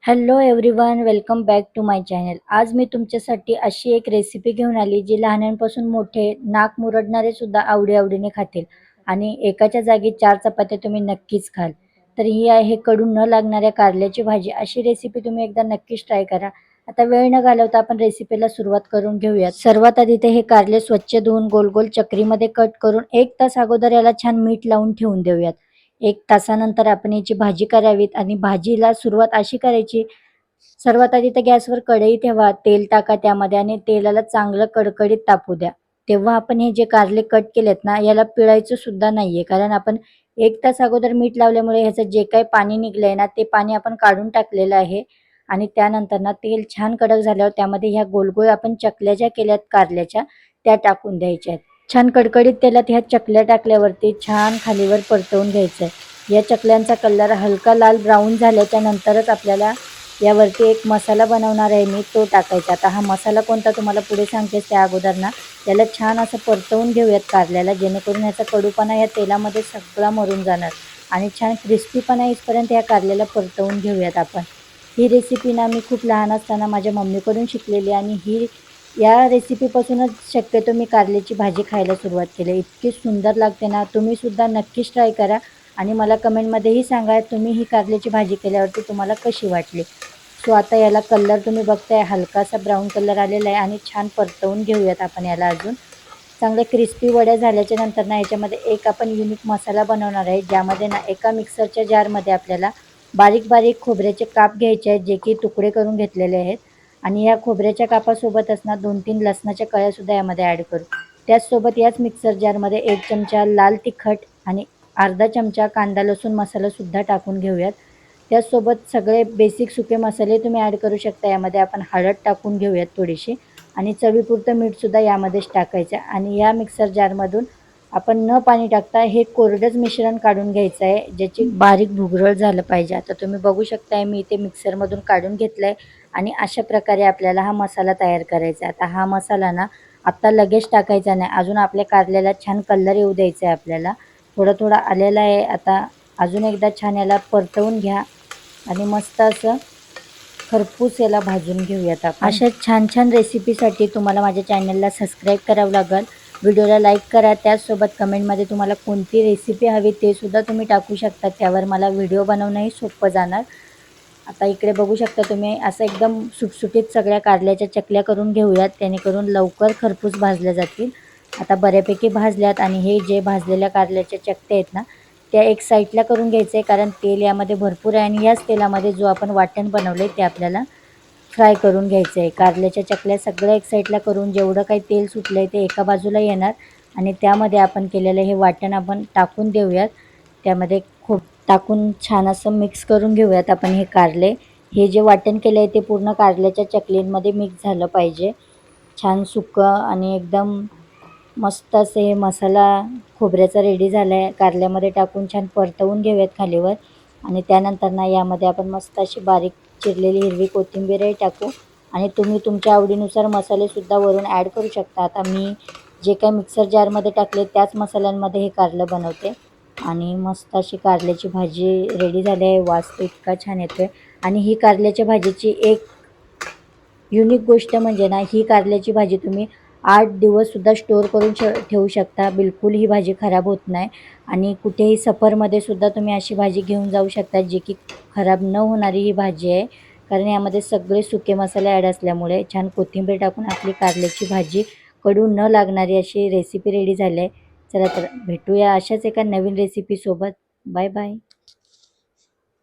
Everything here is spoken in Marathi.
Hello everyone, welcome back to my channel. आज मी तुमच्यासाठी अशी एक रेसिपी घेऊन आली जी लहानांपासून मोठे नाक मुरडणारे सुद्धा आवडीने खातील आणि एकाच्या जागी 4 चपात्या तुम्ही नक्कीच खाल. तर ही आहे कडू न लागणाऱ्या कारल्याची भाजी. अशी रेसिपी तुम्ही एकदा नक्कीच ट्राय करा. आता वेळ न घालवता आपण रेसिपीला सुरुवात करून घेऊयात. सर्वात आधी हे कारले स्वच्छ धुवून गोल गोल चक्रीमध्ये कट करून 1 तास अगोदर याला छान मीठ लावून ठेवून देऊयात. 1 तासानंतर आपण याची भाजी करावीत आणि भाजीला सुरुवात अशी करायची. सर्वात आधी तर गॅसवर कढई ठेवा, तेल टाका त्यामध्ये आणि तेलाला चांगलं कडकडीत तापू द्या. तेव्हा आपण हे जे कारले कट केलेत ना, याला पिळायचं सुद्धा नाहीये, कारण आपण 1 तास अगोदर मीठ लावल्यामुळे ह्याचं जे काही पाणी निघलंय ना, ते पाणी आपण काढून टाकलेलं आहे. आणि त्यानंतर ना तेल छान कडक झाल्यावर त्यामध्ये ह्या गोल आपण चकल्या ज्या केल्यात कारल्याच्या, त्या टाकून द्यायच्या आहेत. छान कडकडीत तेलात ह्या चकल्या टाकल्यावरती छान खालीवर परतवून घ्यायचं आहे. या चकल्यांचा कलर हलका लाल ब्राऊन झाल्याच्या नंतरच आपल्याला यावरती एक मसाला बनवणार आहे मी, तो टाकायचा. आता हा मसाला कोणता तुम्हाला पुढे सांगतेच त्या अगोदर ना, याला छान असं परतवून घेऊयात कारल्याला, जेणेकरून याचा कडूपणा या तेलामध्ये सगळा मरून जाणार आणि छान क्रिस्पीपणा येईपर्यंत या कारल्याला परतवून घेऊयात आपण. ही रेसिपी ना मी खूप लहान असताना माझ्या मम्मीकडून शिकलेली आणि या रेसिपीपासूनच शक्यतो मी कारल्याची भाजी खायला सुरुवात केली. इतकी सुंदर लागते ना, तुम्ही सुद्धा नक्कीच ट्राय करा आणि मला कमेंटमध्येही सांगा तुम्ही ही कारल्याची भाजी केल्यावरती तुम्हाला कशी वाटली. सो आता याला कलर तुम्ही बघताय हलकासा ब्राऊन कलर आलेला आहे आणि छान परतवून घेऊयात आपण याला. अजून चांगल्या क्रिस्पी वड्या झाल्याच्या नंतर ना याच्यामध्ये एक आपण युनिक मसाला बनवणार आहे, ज्यामध्ये ना एका मिक्सरच्या जारमध्ये आपल्याला बारीक बारीक खोबऱ्याचे काप घ्यायचे आहेत, जे की तुकडे करून घेतलेले आहेत. आणि या खोबऱ्याच्या कापासोबतच ना 2-3 लसणाच्या कळ्यासुद्धा यामध्ये ॲड करू. त्याचसोबत याच मिक्सर जारमध्ये 1 चमचा लाल तिखट आणि अर्धा चमचा कांदा लसूण मसालासुद्धा टाकून घेऊयात. त्याचसोबत सगळे बेसिक सुके मसाले तुम्ही ॲड करू शकता. यामध्ये आपण हळद टाकून घेऊयात थोडीशी आणि चवीपुरतं मीठसुद्धा यामध्येच टाकायचं आणि या मिक्सर जारमधून आपण न पाणी टाकता हे कोरडंच मिश्रण काढून घ्यायचं आहे, ज्याची बारीक भुगरळ झालं पाहिजे. आता तुम्ही बघू शकताय मी इथे मिक्सरमधून काढून घेतलं आहे आणि अशा प्रकारे आपल्याला हा मसाला तयार करायचा आहे. आता हा मसाला ना आत्ता लगेच टाकायचा नाही, अजून आपल्या कारल्याला छान कलर येऊ द्यायचा आहे आपल्याला. थोडा आलेला आहे. आता अजून एकदा छान याला परतवून घ्या आणि मस्त असं खरपूस याला भाजून घेऊयात आपण. अशा छान छान रेसिपीसाठी तुम्हाला माझ्या चॅनलला सबस्क्राईब करावं लागेल, व्हिडिओला लाईक करा. त्याचसोबत कमेंटमध्ये तुम्हाला कोणती रेसिपी हवी ते सुद्धा तुम्ही टाकू शकता, त्यावर मला व्हिडिओ बनवणंही सोपं जाणार. आता इकडे बघू शकता तुम्ही असं एकदम सुटसुटीत सगळ्या कारल्याच्या चकल्या करून घेऊयात, जेणेकरून लवकर खरपूस भाजल्या जातील. आता बऱ्यापैकी भाजल्यात आणि हे जे भाजलेल्या कारल्याच्या चकत्या आहेत ना, त्या एक साईडला करून घ्यायचं आहे, कारण तेल यामध्ये भरपूर आहे आणि याच तेलामध्ये जो आपण वाटण बनवलं आहे ते आपल्याला फ्राय करून घ्यायचं आहे. कारल्याच्या चकल्या सगळ्या एक साईडला करून जेवढं काही तेल सुटलं आहे ते एका बाजूला येणार आणि त्यामध्ये आपण केलेलं हे वाटण आपण टाकून देऊयात. त्यामध्ये खूप टाकून छान असं मिक्स करून घेऊयात आपण हे कारले. हे जे वाटण केलं आहे ते पूर्ण कारल्याच्या चकलींमध्ये मिक्स झालं पाहिजे. छान सुकं आणि एकदम मस्त असे हे मसाला खोबऱ्याचा रेडी झाला आहे. कारल्यामध्ये टाकून छान परतवून घेऊयात खालीवर आणि त्यानंतर ना यामध्ये आपण मस्त अशी बारीक चिरलेली हिरवी कोथिंबीरही टाकू आणि तुम्ही तुमच्या आवडीनुसार मसालेसुद्धा वरून ॲड करू शकता. आता मी जे काही मिक्सर जारमध्ये टाकले त्याच मसाल्यांमध्ये हे कारलं बनवते आणि मस्त अशी कारल्याची भाजी रेडी झाली आहे. वास तर इतका छान येतो आहे आणि ही कारल्याच्या भाजीची एक युनिक गोष्ट म्हणजे ना, ही कारल्याची भाजी तुम्ही 8 दिवससुद्धा स्टोअर करून ठेवू शकता. बिलकुल ही भाजी खराब होत नाही आणि कुठेही सफरमध्ये सुद्धा तुम्ही अशी भाजी घेऊन जाऊ शकता, जी की खराब न होणारी ही भाजी आहे. कारण यामध्ये सगळे सुके मसाले ॲड असल्यामुळे छान कोथिंबीर टाकून आपली कारल्याची भाजी कडू न लागणारी अशी रेसिपी रेडी झाली आहे. चला तर भेटूया अशाच एका नवीन रेसिपीसोबत. Bye bye.